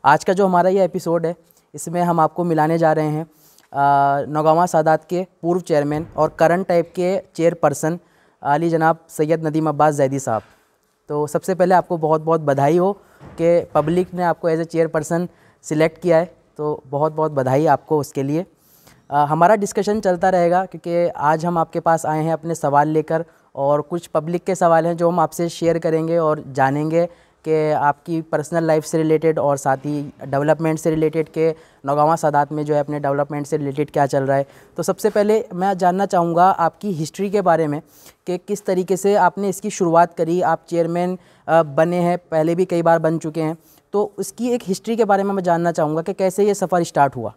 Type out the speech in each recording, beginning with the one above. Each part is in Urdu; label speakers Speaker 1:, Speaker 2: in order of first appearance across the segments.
Speaker 1: آج کا جو ہمارا یہ ایپیسوڈ ہے اس میں ہم آپ کو ملانے جا رہے ہیں نوگانواں سادات کے پورو چیئرمین اور کرنٹ ٹائپ کے چیئر پرسن علی جناب سید ندیم عباس زیدی صاحب. تو سب سے پہلے آپ کو بہت بہت بدھائی ہو کہ پبلک نے آپ کو as a chair person select کیا ہے, تو بہت بہت بدھائی آپ کو اس کے لیے. ہمارا ڈسکشن چلتا رہے گا کیونکہ آج ہم آپ کے پاس آئے ہیں اپنے سوال لے کر, اور کچھ پبلک کے سوال ہیں جو ہم آپ سے شیئر کریں گے اور جانیں گے کہ آپ کی پرسنل لائف سے ریلیٹڈ اور ساتھ ہی ڈیولپمنٹ سے ریلیٹڈ کہ نوگانواں سادات میں جو ہے اپنے ڈیولپمنٹ سے ریلیٹڈ کیا چل رہا ہے. تو سب سے پہلے میں جاننا چاہوں گا آپ کی ہسٹری کے بارے میں کہ کس طریقے سے آپ نے اس کی شروعات کری. آپ چیئرمین بنے ہیں, پہلے بھی کئی بار بن چکے ہیں, تو اس کی ایک ہسٹری کے بارے میں چاننا چاہوں گا کہ کیسے یہ سفر اسٹارٹ ہوا.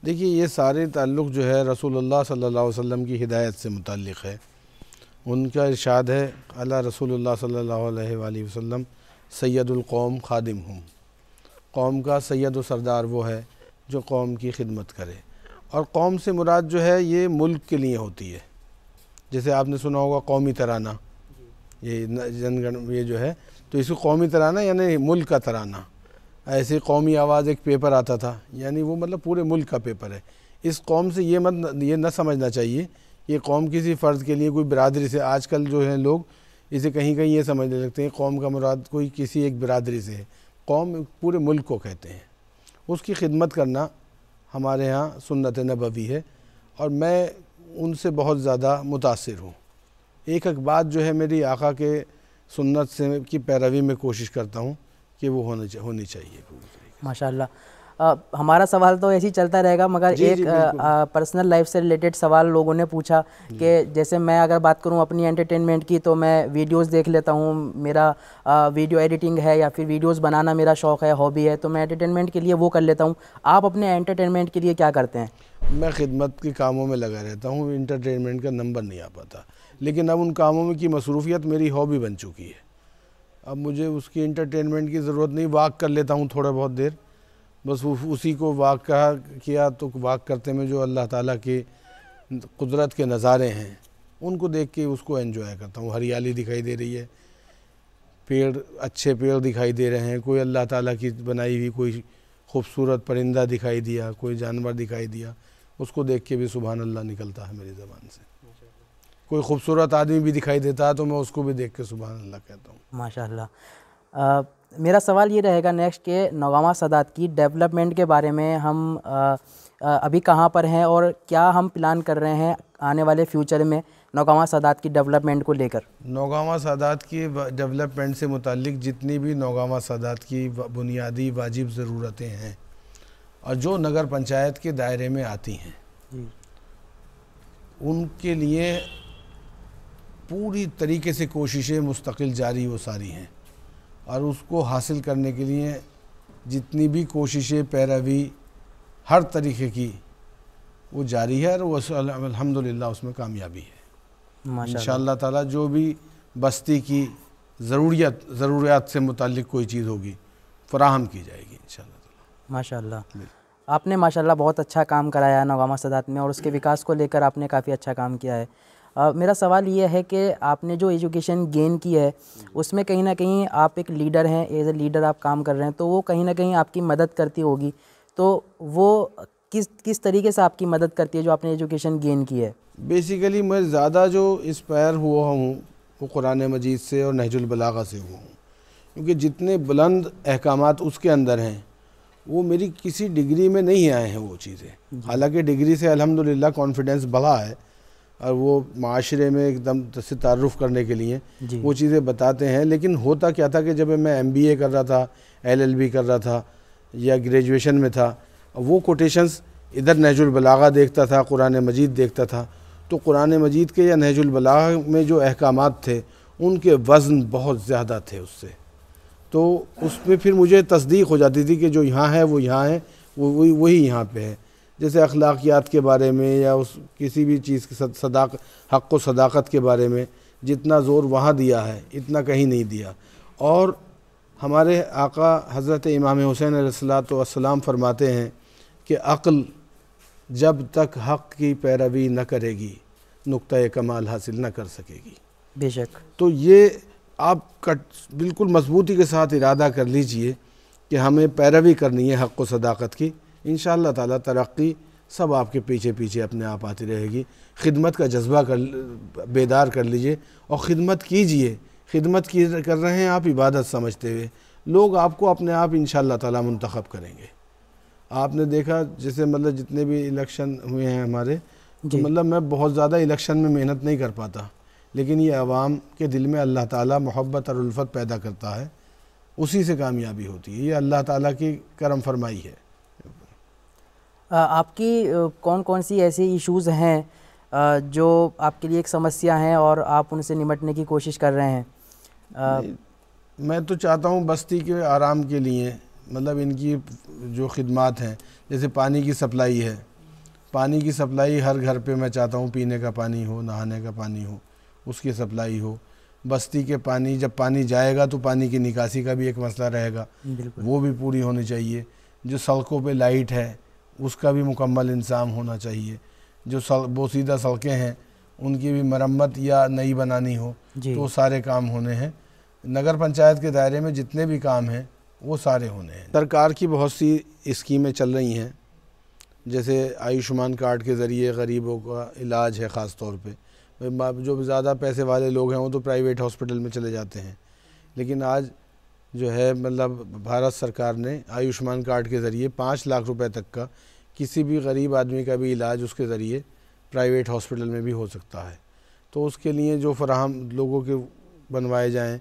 Speaker 2: دیکھیے, یہ سارے تعلق جو ہے رسول اللہ صلی اللہ علیہ وسلم کی ہدایت سے متعلق ہے. ان کا ارشاد ہے اعلیٰ رسول اللہ صلی اللہ علیہ وآلہ وسلم سید القوم خادم ہوں. قوم کا سید و سردار وہ ہے جو قوم کی خدمت کرے, اور قوم سے مراد جو ہے یہ ملک کے لیے ہوتی ہے. جیسے آپ نے سنا ہوگا قومی ترانہ, یہ جن گن یہ جو ہے, تو اس کو قومی ترانہ یعنی ملک کا ترانہ. ایسے قومی آواز ایک پیپر آتا تھا, یعنی وہ مطلب پورے ملک کا پیپر ہے. اس قوم سے یہ نہ سمجھنا چاہیے یہ قوم کسی فرد کے لیے کوئی برادری سے. آج کل جو ہے لوگ اسے کہیں کہیں یہ سمجھنے لگتے ہیں قوم کا مراد کوئی کسی ایک برادری سے ہے. قوم پورے ملک کو کہتے ہیں. اس کی خدمت کرنا ہمارے ہاں سنت نبوی ہے, اور میں ان سے بہت زیادہ متاثر ہوں. ایک بات جو ہے میری آقا کے سنت سے کی پیروی میں کوشش کرتا ہوں کہ وہ ہونی چاہیے.
Speaker 1: ماشاءاللہ. ہمارا سوال تو ایسے ہی چلتا رہے گا, مگر ایک پرسنل لائف سے ریلیٹڈ سوال لوگوں نے پوچھا کہ جیسے میں اگر بات کروں اپنی انٹرٹینمنٹ کی تو میں ویڈیوز دیکھ لیتا ہوں, میرا ویڈیو ایڈیٹنگ ہے یا پھر ویڈیوز بنانا میرا شوق ہے, ہابی ہے, تو میں انٹرٹینمنٹ کے لیے وہ کر لیتا ہوں. آپ اپنے انٹرٹینمنٹ کے لیے کیا کرتے ہیں؟
Speaker 2: میں خدمت کے کاموں میں لگا رہتا ہوں, انٹرٹینمنٹ کا نمبر نہیں آ پاتا. لیکن اب ان کاموں میں کی مصروفیت میری ہابی بن چکی ہے. اب مجھے اس کی انٹرٹینمنٹ کی ضرورت نہیں. واک کر لیتا ہوں تھوڑا بہت دیر, بس اسی کو واک کیا تو واک کرتے میں جو اللہ تعالیٰ کی قدرت کے نظارے ہیں ان کو دیکھ کے اس کو انجوائے کرتا ہوں. ہریالی دکھائی دے رہی ہے, پیڑ اچھے پیڑ دکھائی دے رہے ہیں, کوئی اللہ تعالیٰ کی بنائی ہوئی کوئی خوبصورت پرندہ دکھائی دیا, کوئی جانور دکھائی دیا, اس کو دیکھ کے بھی سبحان اللہ نکلتا ہے میری زبان سے. کوئی خوبصورت آدمی بھی دکھائی دیتا ہے تو میں اس کو بھی دیکھ کے سبحان اللہ کہتا ہوں.
Speaker 1: ماشاءاللہ. میرا سوال یہ رہے گا نیکسٹ کہ نوگانواں سادات کی ڈیولپمنٹ کے بارے میں ہم ابھی کہاں پر ہیں اور کیا ہم پلان کر رہے ہیں آنے والے فیوچر میں نوگانواں سادات کی ڈیولپمنٹ کو لے کر.
Speaker 2: نوگانواں سادات کی ڈیولپمنٹ سے متعلق جتنی بھی نوگانواں سادات کی بنیادی واجب ضرورتیں ہیں اور جو نگر پنچایت کے دائرے میں آتی ہیں ان کے لیے پوری طریقے سے کوششیں مستقل جاری و ساری ہیں, اور اس کو حاصل کرنے کے لیے جتنی بھی کوششیں پیروی ہر طریقے کی وہ جاری ہے, اور وہ الحمدللہ اس میں کامیابی ہے. انشاءاللہ تعالیٰ جو بھی بستی کی ضروریات سے متعلق کوئی چیز ہوگی فراہم کی جائے گی انشاءاللہ تعالیٰ.
Speaker 1: ماشاءاللہ. آپ نے ماشاءاللہ بہت اچھا کام کرایا ہے نوگانواں سادات میں, اور اس کے وکاس کو لے کر آپ نے کافی اچھا کام کیا ہے. میرا سوال یہ ہے کہ آپ نے جو ایجوکیشن گین کی ہے اس میں کہیں نہ کہیں آپ ایک لیڈر ہیں, ایز اے لیڈر آپ کام کر رہے ہیں, تو وہ کہیں نہ کہیں آپ کی مدد کرتی ہوگی. تو وہ کس طریقے سے آپ کی مدد کرتی ہے جو آپ نے ایجوکیشن گین کی ہے؟
Speaker 2: بیسیکلی میں زیادہ جو انسپائر ہوا ہوں وہ قرآن مجید سے اور نہج البلاغہ سے ہوا ہوں, کیونکہ جتنے بلند احکامات اس کے اندر ہیں وہ میری کسی ڈگری میں نہیں آئے ہیں وہ چیزیں. حالانکہ ڈگری سے الحمدللہ کانفیڈنس بڑھا ہے, اور وہ معاشرے میں ایک دم سے تعارف کرنے کے لیے وہ چیزیں بتاتے ہیں. لیکن ہوتا کیا تھا کہ جب میں MBA کر رہا تھا, LLB کر رہا تھا یا گریجویشن میں تھا, وہ کوٹیشنز ادھر نہج البلاغہ دیکھتا تھا, قرآن مجید دیکھتا تھا, تو قرآن مجید کے یا نہج البلاغہ میں جو احکامات تھے ان کے وزن بہت زیادہ تھے اس سے. تو اس میں پھر مجھے تصدیق ہو جاتی تھی کہ جو یہاں ہے وہ یہاں ہے, وہی یہاں پہ ہے. جیسے اخلاقیات کے بارے میں یا کسی بھی چیز کی حق و صداقت کے بارے میں جتنا زور وہاں دیا ہے اتنا کہیں نہیں دیا. اور ہمارے آقا حضرت امام حسین علیہ السلام فرماتے ہیں کہ عقل جب تک حق کی پیروی نہ کرے گی نقطۂ کمال حاصل نہ کر سکے گی.
Speaker 1: بے شک.
Speaker 2: تو یہ آپ بالکل مضبوطی کے ساتھ ارادہ کر لیجئے کہ ہمیں پیروی کرنی ہے حق و صداقت کی، انشاءاللہ تعالیٰ ترقی سب آپ کے پیچھے پیچھے اپنے آپ آتی رہے گی۔ خدمت کا جذبہ بیدار کر لیجئے اور خدمت کیجئے۔ خدمت کر رہے ہیں آپ عبادت سمجھتے ہوئے، لوگ آپ کو اپنے آپ انشاءاللہ تعالیٰ منتخب کریں گے۔ آپ نے دیکھا جیسے مطلب جتنے بھی الیکشن ہوئے ہیں ہمارے، تو مطلب میں بہت زیادہ الیکشن میں محنت نہیں کر پاتا، لیکن یہ عوام کے دل میں اللہ تعالیٰ محبت اور الفت پیدا کرتا ہے، اسی سے کامیابی ہوتی ہے۔ یہ اللہ تعالیٰ کی کرم فرمائی ہے۔
Speaker 1: آپ کی کون کون سی ایسی ایشوز ہیں جو آپ کے لیے ایک سمسیا ہیں اور آپ ان سے نمٹنے کی کوشش کر رہے ہیں؟
Speaker 2: میں تو چاہتا ہوں بستی کے آرام کے لیے مطلب ان کی جو خدمات ہیں، جیسے پانی کی سپلائی ہے، پانی کی سپلائی ہر گھر پہ میں چاہتا ہوں پینے کا پانی ہو، نہانے کا پانی ہو، اس کی سپلائی ہو۔ بستی کے پانی، جب پانی جائے گا تو پانی کی نکاسی کا بھی ایک مسئلہ رہے گا، وہ بھی پوری ہونی چاہیے۔ جو سڑکوں پہ لائٹ ہے اس کا بھی مکمل انتظام ہونا چاہیے۔ جو بوسیدہ سڑکیں ہیں ان کی بھی مرمت یا نئی بنانی ہو تو سارے کام ہونے ہیں۔ نگر پنچایت کے دائرے میں جتنے بھی کام ہیں وہ سارے ہونے ہیں۔ سرکار کی بہت سی اسکیمیں چل رہی ہیں، جیسے آیوشمان کارڈ کے ذریعے غریبوں کا علاج ہے، خاص طور پہ جو زیادہ پیسے والے لوگ ہیں وہ تو پرائیویٹ ہاسپٹل میں چلے جاتے ہیں، لیکن آج جو ہے مطلب بھارت سرکار نے آیوشمان کارڈ کے ذریعے 5 لاکھ روپے تک کا کسی بھی غریب آدمی کا بھی علاج اس کے ذریعے پرائیویٹ ہاسپٹل میں بھی ہو سکتا ہے۔ تو اس کے لیے جو فراہم لوگوں کے بنوائے جائیں،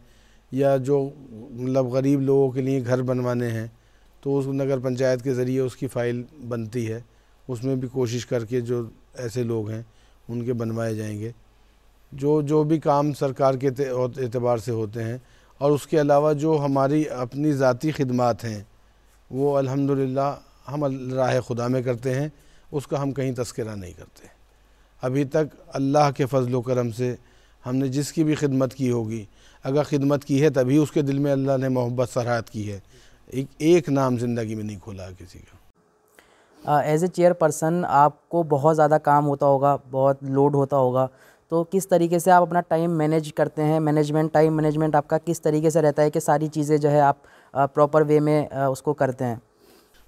Speaker 2: یا جو مطلب غریب لوگوں کے لیے گھر بنوانے ہیں، تو اس نگر پنچایت کے ذریعے اس کی فائل بنتی ہے، اس میں بھی کوشش کر کے جو ایسے لوگ ہیں ان کے بنوائے جائیں گے۔ جو بھی کام سرکار کے اعتبار سے ہوتے ہیں، اور اس کے علاوہ جو ہماری اپنی ذاتی خدمات ہیں وہ الحمدللہ ہم راہ خدا میں کرتے ہیں، اس کا ہم کہیں تذکرہ نہیں کرتے۔ ابھی تک اللہ کے فضل و کرم سے ہم نے جس کی بھی خدمت کی ہوگی، اگر خدمت کی ہے تبھی اس کے دل میں اللہ نے محبت سرایت کی ہے، ایک نام زندگی میں نہیں کھولا ہے کسی کا۔
Speaker 1: ایز اے چیئر پرسن آپ کو بہت زیادہ کام ہوتا ہوگا، بہت لوڈ ہوتا ہوگا، تو کس طریقے سے آپ اپنا ٹائم مینیج کرتے ہیں؟ ٹائم مینجمنٹ آپ کا کس طریقے سے رہتا ہے کہ ساری چیزیں جو ہے آپ پراپر وے میں اس کو کرتے ہیں؟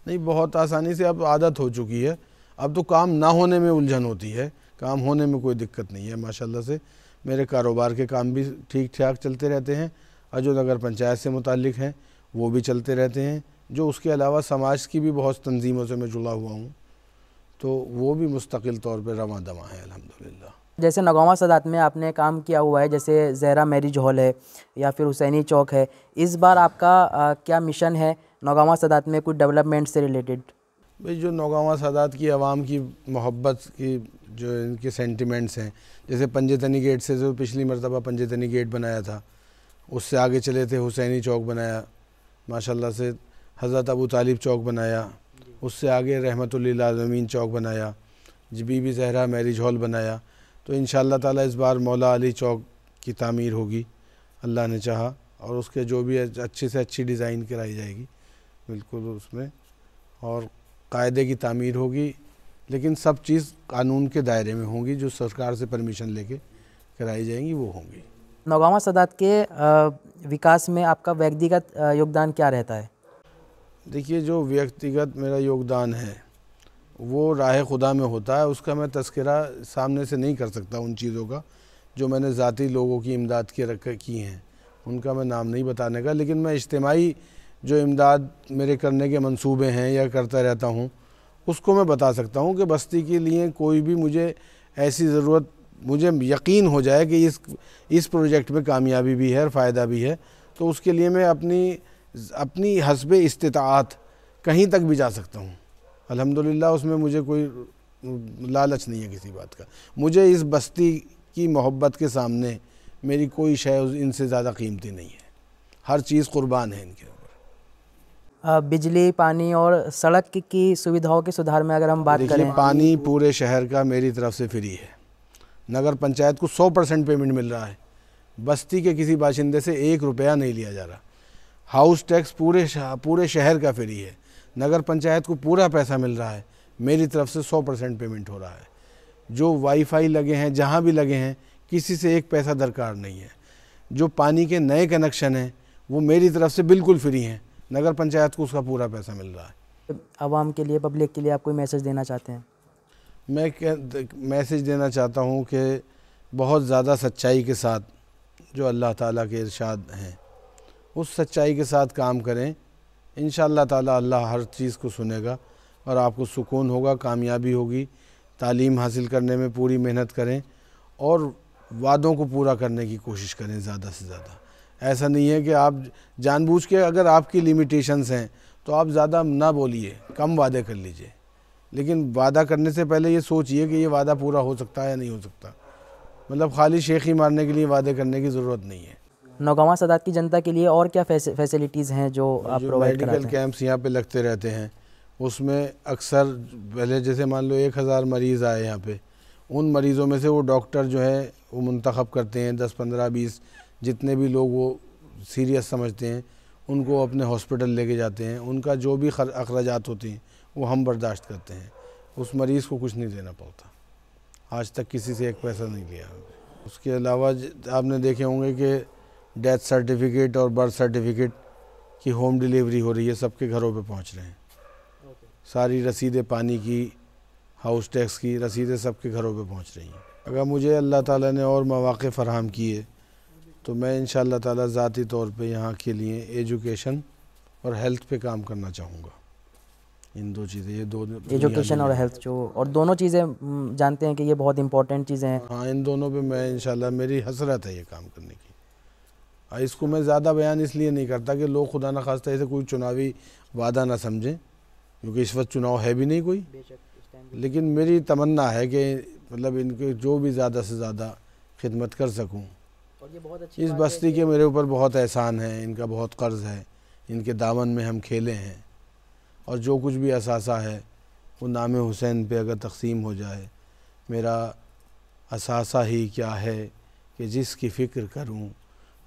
Speaker 2: نہیں، بہت آسانی سے اب عادت ہو چکی ہے، اب تو کام نہ ہونے میں الجھن ہوتی ہے، کام ہونے میں کوئی دقت نہیں ہے۔ ماشاءاللہ سے میرے کاروبار کے کام بھی ٹھیک ٹھاک چلتے رہتے ہیں، اور جو نگر پنچایت سے متعلق ہیں وہ بھی چلتے رہتے ہیں۔ جو اس کے علاوہ سماج کی بھی بہت تنظیموں سے میں جڑا ہوا ہوں، تو وہ بھی مستقل طور پہ رواں دواں ہے الحمدللہ۔
Speaker 1: جیسے نگواں سادات میں آپ نے کام کیا ہوا ہے، جیسے زہرا میرج ہال ہے یا پھر حسینی چوک ہے، اس بار آپ کا کیا مشن ہے نگواں سادات میں کچھ ڈیولپمنٹ سے ریلیٹڈ؟
Speaker 2: بھئی جو نوگاواں سادات کی عوام کی محبت کی جو ان کے سینٹیمنٹس ہیں، جیسے پنجے تنی گیٹ سے جو پچھلی مرتبہ پنجے تنی گیٹ بنایا تھا، اس سے آگے چلے تھے حسینی چوک بنایا، ماشاءاللہ سے حضرت ابو طالب چوک بنایا، اس سے آگے رحمت للعالمین چوک بنایا، Bibi Zahra marriage hall بنایا۔ تو انشاءاللہ تعالیٰ اس بار مولا علی چوک کی تعمیر ہوگی اللہ نے چاہا، اور اس کے جو بھی اچھی سے اچھی ڈیزائن کرائی جائے گی بالکل اس میں، اور قاعدے کی تعمیر ہوگی، لیکن سب چیز قانون کے دائرے میں ہوں گی، جو سرکار سے پرمیشن لے کے کرائی جائیں گی وہ ہوں گی۔
Speaker 1: نوگاواں سادات کے وکاس میں آپ کا ویکتیگت یوگدان کیا رہتا ہے؟
Speaker 2: دیکھیے، جو ویکتیگت میرا یوگدان ہے وہ راہ خدا میں ہوتا ہے، اس کا میں تذکرہ سامنے سے نہیں کر سکتا ان چیزوں کا جو میں نے ذاتی لوگوں کی امداد کی ہیں، ان کا میں نام نہیں بتانے کا، لیکن میں اجتماعی جو امداد میرے کرنے کے منصوبے ہیں یا کرتا رہتا ہوں اس کو میں بتا سکتا ہوں کہ بستی کے لیے کوئی بھی مجھے ایسی ضرورت، مجھے یقین ہو جائے کہ اس پروجیکٹ میں کامیابی بھی ہے اور فائدہ بھی ہے، تو اس کے لیے میں اپنی حسب استطاعت کہیں تک بھی جا سکتا ہوں الحمدللہ۔ اس میں مجھے کوئی لالچ نہیں ہے کسی بات کا، مجھے اس بستی کی محبت کے سامنے میری کوئی شے ان سے زیادہ قیمتی نہیں ہے، ہر چیز قربان ہے ان کے اوپر۔
Speaker 1: بجلی، پانی اور سڑک کی سویدھاؤں کے سدھار میں اگر ہم بات کریں،
Speaker 2: پانی پورے شہر کا میری طرف سے فری ہے، نگر پنچایت کو 100% پیمنٹ مل رہا ہے، بستی کے کسی باشندے سے 1 روپیہ نہیں لیا جا رہا، ہاؤس ٹیکس پورے شہر کا فری ہے، نگر پنچایت کو پورا پیسہ مل رہا ہے، میری طرف سے 100% پیمنٹ ہو رہا ہے، جو وائی فائی لگے ہیں جہاں بھی لگے ہیں کسی سے 1 پیسہ درکار نہیں ہے، جو پانی کے نئے کنیکشن ہیں وہ میری طرف سے بالکل فری ہیں، نگر پنچایت کو اس کا پورا پیسہ مل رہا ہے۔
Speaker 1: عوام کے لیے، پبلک کے لیے آپ کوئی میسج دینا چاہتے ہیں؟
Speaker 2: میں میسج دینا چاہتا ہوں کہ بہت زیادہ سچائی کے ساتھ جو اللہ تعالیٰ کے ارشاد ہیں اس سچائی کے ساتھ کام کریں، انشاءاللہ تعالیٰ اللہ ہر چیز کو سنے گا اور آپ کو سکون ہوگا، کامیابی ہوگی۔ تعلیم حاصل کرنے میں پوری محنت کریں اور وعدوں کو پورا کرنے کی کوشش کریں زیادہ سے زیادہ۔ ایسا نہیں ہے کہ آپ جان بوجھ کے، اگر آپ کی لیمیٹیشنز ہیں تو آپ زیادہ نہ بولیے، کم وعدے کر لیجئے، لیکن وعدہ کرنے سے پہلے یہ سوچئے کہ یہ وعدہ پورا ہو سکتا ہے یا نہیں ہو سکتا۔ مطلب خالی شیخی مارنے کے لیے وعدے کرنے کی ضرورت نہیں ہے۔
Speaker 1: نوگواں سادات کی جنتا کے لیے اور کیا فیسلٹیز ہیں جو آپ پرووائڈ کراتے ہیں؟
Speaker 2: میڈیکل کیمپس یہاں پہ لگتے رہتے ہیں، اس میں اکثر پہلے جیسے مان لو 1000 مریض آئے یہاں پہ، ان مریضوں میں سے وہ ڈاکٹر جو ہے وہ منتخب کرتے ہیں 10 15 20 جتنے بھی لوگ وہ سیریس سمجھتے ہیں ان کو اپنے ہاسپٹل لے کے جاتے ہیں۔ ان کا جو بھی اخراجات ہوتے ہیں وہ ہم برداشت کرتے ہیں، اس مریض کو کچھ نہیں دینا پڑتا، آج تک کسی سے ایک پیسہ نہیں لیا۔ اس کے علاوہ آپ نے دیکھے ہوں گے کہ ڈیتھ سرٹیفکیٹ اور برتھ سرٹیفکیٹ کی ہوم ڈیلیوری ہو رہی ہے، سب کے گھروں پہ پہنچ رہے ہیں۔ ساری رسیدیں پانی کی، ہاؤس ٹیکس کی رسیدیں سب کے گھروں پہ پہنچ رہی ہیں۔ اگر مجھے اللہ تعالیٰ نے اور مواقع فراہم کیے تو میں انشاءاللہ تعالیٰ ذاتی طور پہ یہاں کے لیے ایجوکیشن اور ہیلتھ پہ کام کرنا چاہوں گا۔ ان دو چیزیں، یہ دو
Speaker 1: ایجوکیشن اور ہیلتھ، جو اور دونوں چیزیں جانتے ہیں کہ یہ بہت امپورٹنٹ چیزیں ہیں۔
Speaker 2: ہاں، ان دونوں پہ میں انشاءاللہ میری حسرت ہے یہ کام کرنے کی۔ اس کو میں زیادہ بیان اس لیے نہیں کرتا کہ لوگ خدا نخواستہ اسے کوئی چناوی وعدہ نہ سمجھیں، کیونکہ اس وقت چناؤ ہے بھی نہیں کوئی، لیکن میری تمنا ہے کہ مطلب ان کے جو بھی زیادہ سے زیادہ خدمت کر سکوں۔ اس بستی کے میرے اوپر بہت احسان ہے، ان کا بہت قرض ہے، ان کے دامن میں ہم کھیلے ہیں، اور جو کچھ بھی اثاثہ ہے وہ نام حسین پہ اگر تقسیم ہو جائے، میرا اثاثہ ہی کیا ہے کہ جس کی فکر کروں،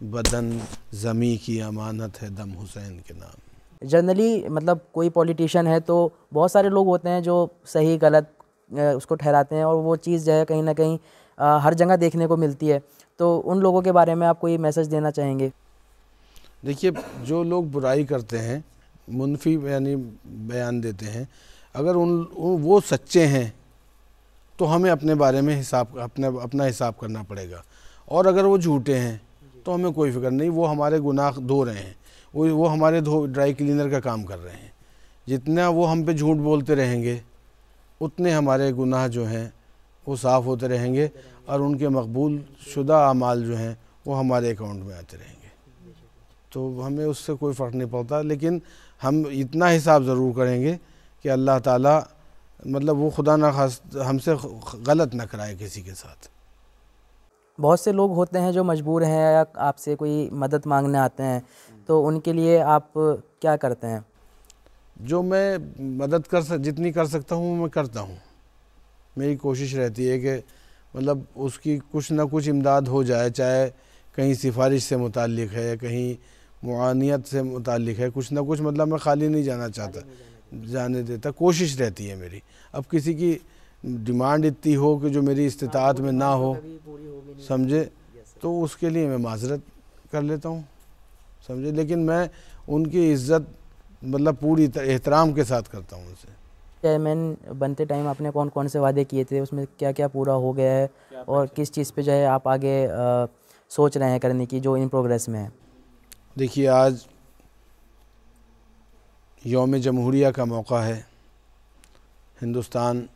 Speaker 2: بدن زمیں کی امانت ہے دم حسین کے نام۔
Speaker 1: جنرلی مطلب کوئی پولیٹیشین ہے تو بہت سارے لوگ ہوتے ہیں جو صحیح غلط اس کو ٹھہراتے ہیں، اور وہ چیز جو ہے کہیں نہ کہیں ہر جگہ دیکھنے کو ملتی ہے، تو ان لوگوں کے بارے میں آپ کوئی میسج دینا چاہیں گے؟
Speaker 2: دیکھیے، جو لوگ برائی کرتے ہیں، منفی یعنی بیان دیتے ہیں، اگر وہ سچے ہیں تو ہمیں اپنے بارے میں اپنا حساب کرنا پڑے گا، اور اگر وہ جھوٹے ہیں تو ہمیں کوئی فکر نہیں، وہ ہمارے گناہ دھو رہے ہیں، وہ ہمارے ڈرائی کلینر کا کام کر رہے ہیں۔ جتنا وہ ہم پہ جھوٹ بولتے رہیں گے اتنے ہمارے گناہ جو ہیں وہ صاف ہوتے رہیں گے، اور ان کے مقبول شدہ اعمال جو ہیں وہ ہمارے اکاؤنٹ میں آتے رہیں گے۔ تو ہمیں اس سے کوئی فرق نہیں پڑتا، لیکن ہم اتنا حساب ضرور کریں گے کہ اللہ تعالیٰ مطلب وہ خدا نخواستہ ہم سے غلط نہ کرائے کسی کے ساتھ۔
Speaker 1: بہت سے لوگ ہوتے ہیں جو مجبور ہیں یا آپ سے کوئی مدد مانگنے آتے ہیں، تو ان کے لیے آپ کیا کرتے ہیں؟
Speaker 2: جو میں مدد جتنی کر سکتا ہوں میں کرتا ہوں۔ میری کوشش رہتی ہے کہ مطلب اس کی کچھ نہ کچھ امداد ہو جائے، چاہے کہیں سفارش سے متعلق ہے، کہیں معانیت سے متعلق ہے، کچھ نہ کچھ، مطلب میں خالی نہیں جانے دیتا، کوشش رہتی ہے میری۔ اب کسی کی ڈیمانڈ اتنی ہو کہ جو میری استطاعت میں نہ ہو، سمجھے، تو اس کے لیے میں معذرت کر لیتا ہوں، سمجھے، لیکن میں ان کی عزت مطلب پوری احترام کے ساتھ کرتا ہوں اسے۔
Speaker 1: چیئرمین بنتے ٹائم آپ نے کون کون سے وعدے کیے تھے، اس میں کیا کیا پورا ہو گیا ہے، اور کس چیز پہ جو ہے آپ آگے سوچ رہے ہیں کرنے کی جو ان پروگریس میں ہے؟
Speaker 2: دیکھیے، آج یوم جمہوریہ کا موقع ہے، ہندوستان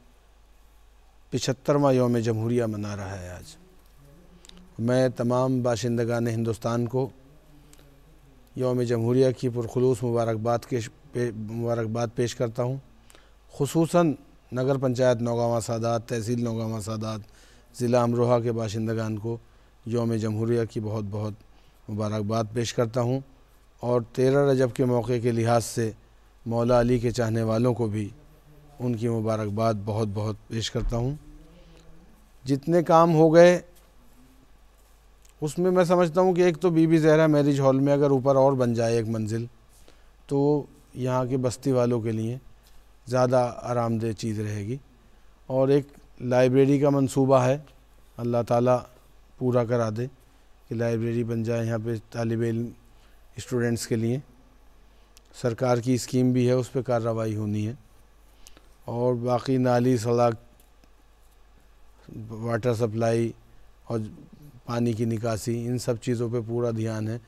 Speaker 2: 75واں یوم جمہوریہ منا رہا ہے آج۔ میں تمام باشندگان ہندوستان کو یوم جمہوریہ کی پرخلوص مبارکباد پیش کرتا ہوں، خصوصاً نگر پنچایت نوگواں سادات، تحصیل نوگواں سادات، ضلع امروہہ کے باشندگان کو یوم جمہوریہ کی بہت بہت مبارکباد پیش کرتا ہوں، اور 13 رجب کے موقع کے لحاظ سے مولا علی کے چاہنے والوں کو بھی ان کی مبارکباد بہت بہت پیش کرتا ہوں۔ جتنے کام ہو گئے اس میں میں سمجھتا ہوں کہ ایک تو Bibi Zahra marriage hall میں اگر اوپر اور بن جائے ایک منزل تو یہاں کے بستی والوں کے لیے زیادہ آرام دہ چیز رہے گی، اور ایک لائبریری کا منصوبہ ہے، اللہ تعالیٰ پورا کرا دے کہ لائبریری بن جائے یہاں پہ طالب علم اسٹوڈنٹس کے لیے۔ سرکار کی اسکیم بھی ہے، اس پہ کارروائی ہونی ہے، اور باقی نالی، سڑک، واٹر سپلائی اور پانی کی نکاسی، ان سب چیزوں پہ پورا دھیان ہے۔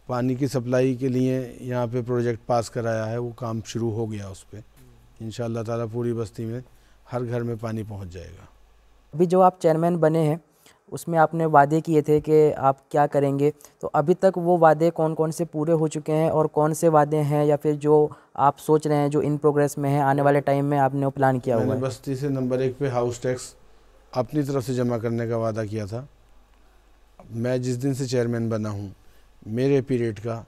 Speaker 2: پانی کی سپلائی کے لیے یہاں پہ پروجیکٹ پاس کرایا ہے، وہ کام شروع ہو گیا اس پہ، انشاءاللہ تعالیٰ پوری بستی میں ہر گھر میں پانی پہنچ جائے گا۔
Speaker 1: ابھی جو آپ چیئرمین بنے ہیں اس میں آپ نے وعدے کیے تھے کہ آپ کیا کریں گے، تو ابھی تک وہ وعدے کون کون سے پورے ہو چکے ہیں اور کون سے وعدے ہیں یا پھر جو آپ سوچ رہے ہیں جو ان پروگریس میں ہیں آنے والے ٹائم میں آپ نے پلان کیا ہوا
Speaker 2: میں
Speaker 1: ہے؟
Speaker 2: نے بستی سے نمبر 1 پہ ہاؤس ٹیکس اپنی طرف سے جمع کرنے کا وعدہ کیا تھا۔ میں جس دن سے چیئرمین بنا ہوں، میرے پیریڈ کا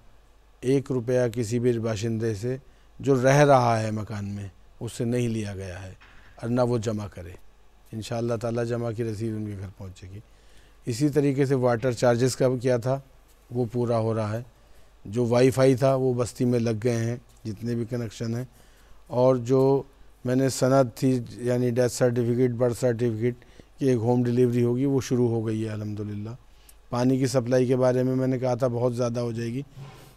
Speaker 2: 1 روپیہ کسی بھی باشندے سے جو رہ رہا ہے مکان میں اس سے نہیں لیا گیا ہے، اور نہ وہ جمع کرے۔ انشاءاللہ تعالیٰ جمع کی رسید ان کے گھر پہنچے گی۔ اسی طریقے سے واٹر چارجز کا کیا تھا وہ پورا ہو رہا ہے۔ جو وائی فائی تھا وہ بستی میں لگ گئے ہیں، جتنے بھی کنیکشن ہیں، اور جو میں نے سند تھی یعنی ڈیتھ سرٹیفکیٹ، برتھ سرٹیفکیٹ کی ایک ہوم ڈیلیوری ہوگی، وہ شروع ہو گئی ہے الحمدللہ۔ پانی کی سپلائی کے بارے میں نے کہا تھا بہت زیادہ ہو جائے گی،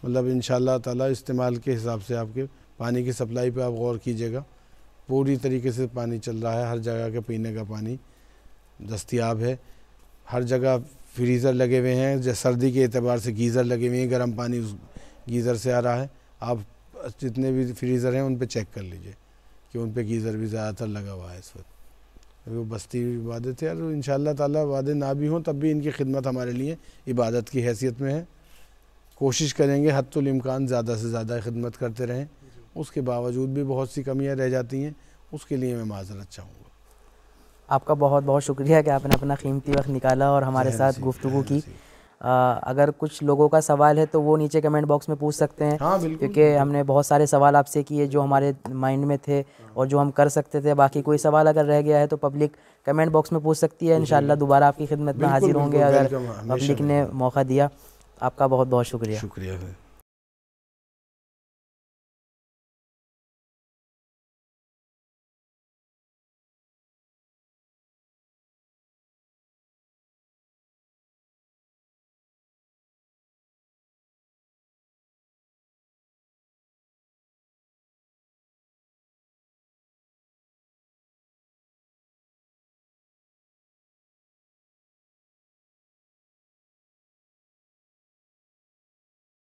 Speaker 2: مطلب انشاءاللہ تعالیٰ استعمال کے حساب سے آپ کے پانی کی سپلائی پہ آپ غور کیجیے گا، پوری طریقے سے پانی چل رہا ہے، ہر جگہ کے پینے کا پانی دستیاب ہے، ہر جگہ فریزر لگے ہوئے ہیں، جیسے سردی کے اعتبار سے گیزر لگے ہوئے ہیں، گرم پانی اس گیزر سے آ رہا ہے۔ آپ جتنے بھی فریزر ہیں ان پہ چیک کر لیجئے کہ ان پہ گیزر بھی زیادہ تر لگا ہوا ہے اس وقت۔ وہ بستی وعدے تھے، اور انشاءاللہ تعالیٰ وعدے نہ بھی ہوں تب بھی ان کی خدمت ہمارے لیے عبادت کی حیثیت میں ہے۔ کوشش کریں گے حد الامکان زیادہ سے زیادہ خدمت کرتے رہیں، اس کے باوجود بھی بہت سی کمیاں رہ جاتی ہیں، اس کے لیے میں معذرت چاہوں گا۔
Speaker 1: آپ کا بہت بہت شکریہ کہ آپ نے اپنا قیمتی وقت نکالا اور ہمارے ساتھ گفتگو کی۔ اگر کچھ لوگوں کا سوال ہے تو وہ نیچے کمنٹ باکس میں پوچھ سکتے ہیں،
Speaker 2: ہاں بالکل،
Speaker 1: کیونکہ ہم نے بہت سارے سوال آپ سے کیے جو ہمارے مائنڈ میں تھے اور جو ہم کر سکتے تھے۔ باقی کوئی سوال اگر رہ گیا ہے تو پبلک کمنٹ باکس میں پوچھ سکتی ہے، انشاءاللہ دوبارہ آپ کی خدمت میں حاضر ہوں گے اگر پبلک نے موقع دیا۔ آپ کا بہت بہت شکریہ۔
Speaker 2: شکریہ۔